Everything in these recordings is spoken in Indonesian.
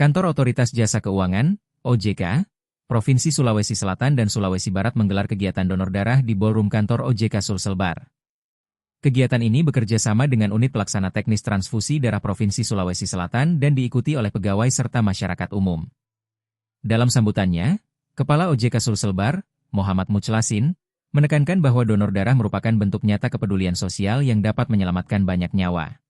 Kantor Otoritas Jasa Keuangan, OJK, Provinsi Sulawesi Selatan dan Sulawesi Barat menggelar kegiatan donor darah di ballroom kantor OJK Sulselbar. Kegiatan ini bekerja sama dengan Unit Pelaksana Teknis Transfusi Darah Provinsi Sulawesi Selatan dan diikuti oleh pegawai serta masyarakat umum. Dalam sambutannya, Kepala OJK Sulselbar, Muhammad Muclasin, menekankan bahwa donor darah merupakan bentuk nyata kepedulian sosial yang dapat menyelamatkan banyak nyawa.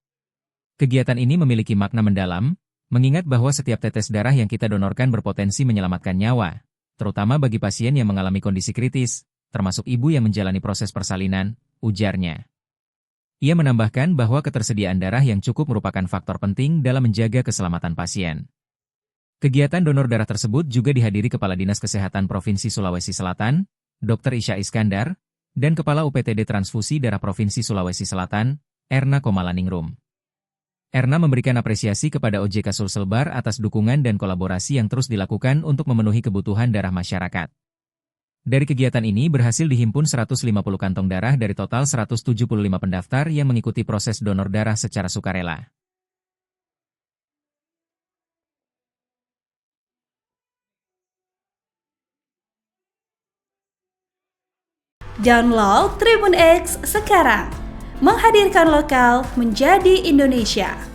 Kegiatan ini memiliki makna mendalam, mengingat bahwa setiap tetes darah yang kita donorkan berpotensi menyelamatkan nyawa, terutama bagi pasien yang mengalami kondisi kritis, termasuk ibu yang menjalani proses persalinan, ujarnya. Ia menambahkan bahwa ketersediaan darah yang cukup merupakan faktor penting dalam menjaga keselamatan pasien. Kegiatan donor darah tersebut juga dihadiri Kepala Dinas Kesehatan Provinsi Sulawesi Selatan, Dr. Isya Iskandar, dan Kepala UPTD Transfusi Darah Provinsi Sulawesi Selatan, Erna Komalaningrum. Erna memberikan apresiasi kepada OJK Sulselbar atas dukungan dan kolaborasi yang terus dilakukan untuk memenuhi kebutuhan darah masyarakat. Dari kegiatan ini berhasil dihimpun 150 kantong darah dari total 175 pendaftar yang mengikuti proses donor darah secara sukarela. Download Tribun X sekarang, menghadirkan lokal menjadi Indonesia.